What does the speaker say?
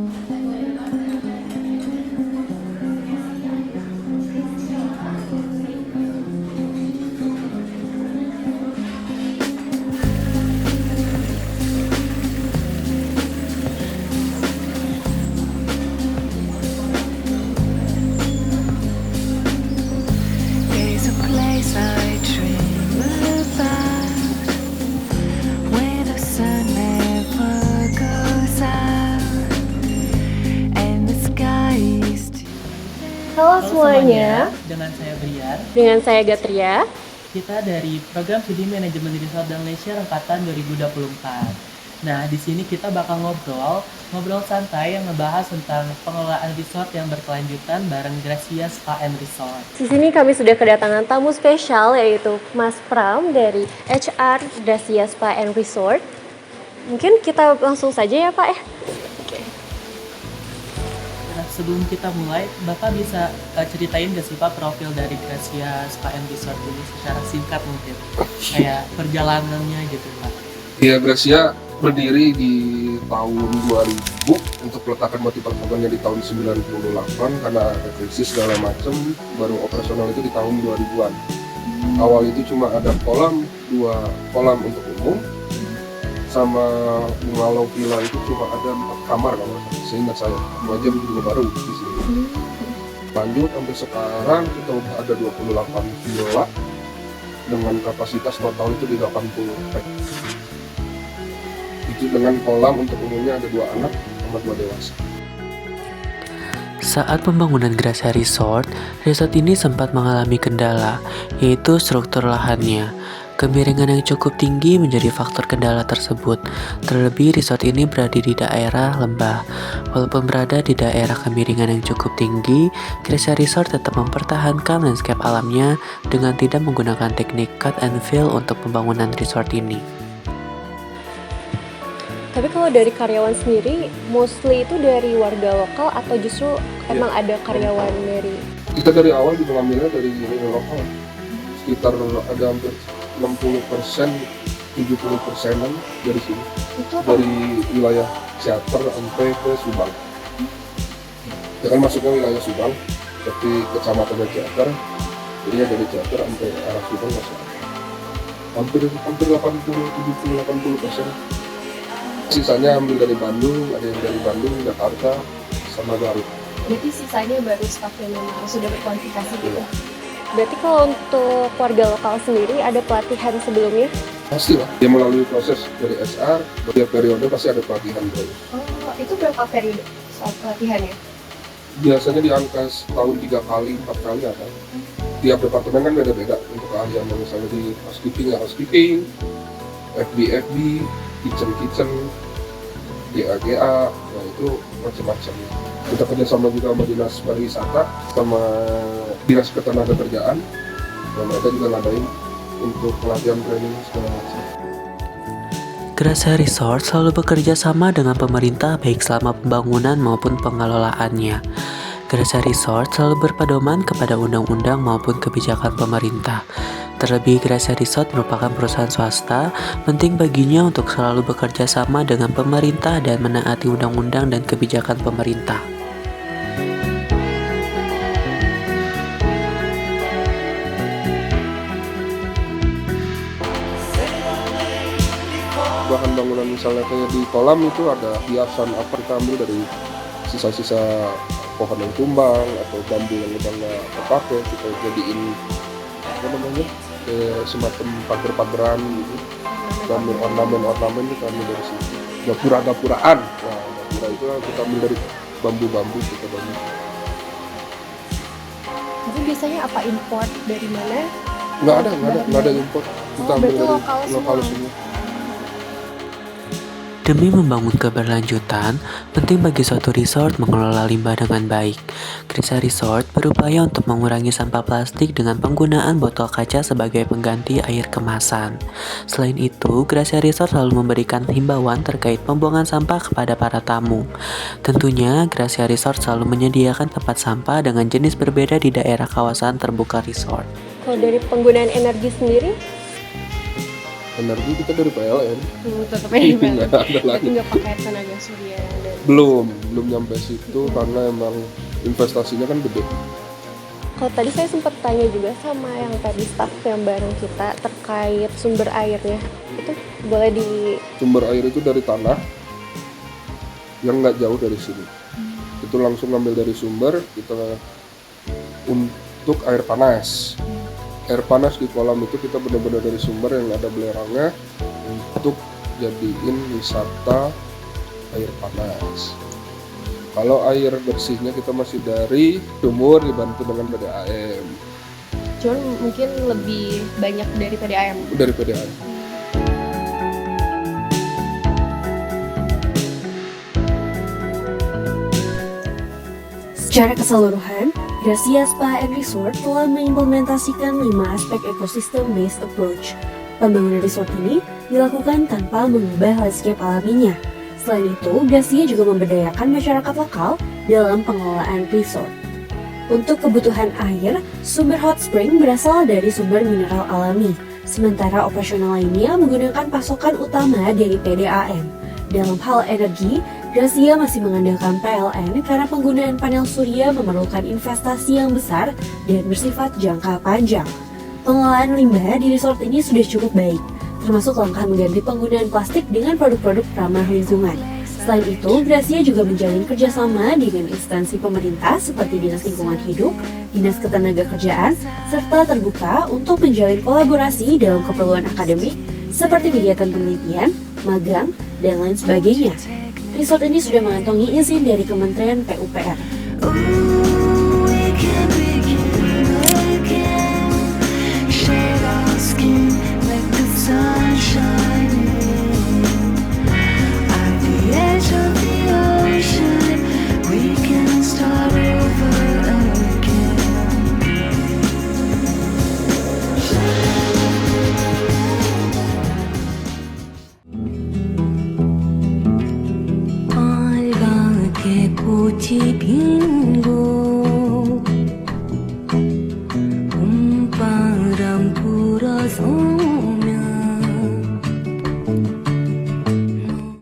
There's a place I dream about where the sun never goes out and the sky is Halo semuanya, dengan saya Brian. dengan saya Gatria. Kita dari Program Studi Manajemen Resort dan Leisure Angkatan 2024. Nah, di sini kita bakal ngobrol santai yang ngebahas tentang pengelolaan resort yang berkelanjutan bareng Gracia Spa and Resort. Di sini kami sudah kedatangan tamu spesial yaitu Mas Pram dari HR Gracia Spa and Resort. Mungkin kita langsung saja ya Pak ya. Nah, sebelum kita mulai, Bapak bisa ceritain gak sih Pak profil dari Gracia Spa and Resort ini secara singkat mungkin? Kayak perjalanannya gitu Pak. Ya, Gracia berdiri di tahun 2000 untuk peletakan batu permukaannya di tahun 98 karena ada krisis segala macam, baru operasional itu di tahun 2000-an. Awal itu cuma ada dua kolam untuk umum, sama bungalow villa itu cuma ada 4 kamar kalau seingat saya. Itu aja juga baru di sini. Lanjut sampai sekarang kita udah ada 28 villa dengan kapasitas total itu di 80 pack. Itu dengan kolam untuk umumnya ada 2 anak sama 2 dewasa. Saat pembangunan Gracia Resort ini sempat mengalami kendala, yaitu struktur lahannya. Kemiringan yang cukup tinggi menjadi faktor kendala tersebut. Terlebih resort ini berada di daerah lembah. Walaupun berada di daerah kemiringan yang cukup tinggi, Gracia Resort tetap mempertahankan landscape alamnya dengan tidak menggunakan teknik cut and fill untuk pembangunan resort ini. Tapi kalau dari karyawan sendiri, mostly itu dari warga lokal atau justru emang ada karyawan dari? Kita dari awal juga ngambilnya dari lokal. Sekitar ada hampir 60%, 70%-an dari sini. Itu apa? Dari wilayah Ciater sampai ke Subang. Ya kan masuknya wilayah Subang, tapi kecamatannya Ciater, jadinya dari Ciater sampai arah Subang masuk. Hampir 80% sisanya ambil dari Bandung, ada yang dari Bandung, Jakarta, sama Garut. Berarti sisanya baru staff yang memang sudah berkualifikasi gitu? Berarti kalau untuk warga lokal sendiri ada pelatihan sebelumnya? Pasti lah, dia melalui proses dari SR, setiap periode pasti ada pelatihan terus. Oh, itu berapa periode soal pelatihannya? Biasanya di angka setahun 3 kali, 4 kali ada. Tiap departemen kan beda-beda untuk keahlian, misalnya di housekeeping ya housekeeping, FB, kitchen, GA, nah itu macam-macam. Kita kerjasama juga sama Dinas Pariwisata, sama Dinas Ketenagakerjaan, dan mereka juga ngadain untuk pelatihan training segala macam. Gracia Resort selalu bekerja sama dengan pemerintah baik selama pembangunan maupun pengelolaannya. Gracia Resort selalu berpedoman kepada undang-undang maupun kebijakan pemerintah. Terlebih Gracia Resort merupakan perusahaan swasta, penting baginya untuk selalu bekerja sama dengan pemerintah dan menaati undang-undang dan kebijakan pemerintah. Bahan bangunan misalnya kayak di kolam itu ada hiasan apa, kita ambil dari sisa-sisa pohon yang tumbang atau bambu yang udah nggak terpakai, kita jadiin apa namanya, semacam pagar-pagaran gitu, dan ornamen kita ambil dari sini. Gapura-gapuraan, nah gapura itu kita ambil dari bambu-bambu kita bangun. Jadi biasanya apa import dari mana? Nggak ada import, kita ambil berarti dari lokal semua. Demi membangun keberlanjutan, penting bagi suatu resort mengelola limbah dengan baik. Gracia Resort berupaya untuk mengurangi sampah plastik dengan penggunaan botol kaca sebagai pengganti air kemasan. Selain itu, Gracia Resort selalu memberikan himbauan terkait pembuangan sampah kepada para tamu. Tentunya, Gracia Resort selalu menyediakan tempat sampah dengan jenis berbeda di daerah kawasan terbuka resort. Kalau dari penggunaan energi sendiri? energi kita dari PLN. Tetap ya Nggak ada tapi lagi. nggak pakai tenaga surya dan Belum nyampe situ karena emang investasinya kan gede. kalau tadi saya sempat tanya juga sama yang tadi staff yang bareng kita terkait sumber airnya, itu boleh di Sumber air itu dari tanah yang nggak jauh dari sini. Itu langsung ngambil dari sumber kita untuk air panas. Air panas di kolam itu kita benar-benar dari sumber yang ada belerangnya untuk jadiin wisata air panas. Kalau air bersihnya kita masih dari sumur dibantu dengan PDAM. cuman mungkin lebih banyak dari PDAM. Dari PDAM. Secara keseluruhan, Gracia Spa and Resort telah mengimplementasikan 5 aspek ekosistem-based approach. Pembangunan resort ini dilakukan tanpa mengubah landscape alaminya. Selain itu, Gracia juga memberdayakan masyarakat lokal dalam pengelolaan resort. Untuk kebutuhan air, sumber hot spring berasal dari sumber mineral alami, sementara operasional lainnya menggunakan pasokan utama dari PDAM. Dalam hal energi, Gracia masih mengandalkan PLN karena penggunaan panel surya memerlukan investasi yang besar dan bersifat jangka panjang. Pengelolaan limbah di resort ini sudah cukup baik, termasuk langkah mengganti penggunaan plastik dengan produk-produk ramah lingkungan. Selain itu, Gracia juga menjalin kerjasama dengan instansi pemerintah seperti Dinas Lingkungan Hidup, Dinas Ketenagakerjaan, serta terbuka untuk menjalin kolaborasi dalam keperluan akademik seperti kegiatan penelitian, magang, dan lain sebagainya. Resort ini sudah mengantongi izin dari Kementerian PUPR. Ooh, we can begin again. Shade our skin, let the sun shine in. At the edge of the ocean, we can start over again. 빨갛게 꽃이 핀 곳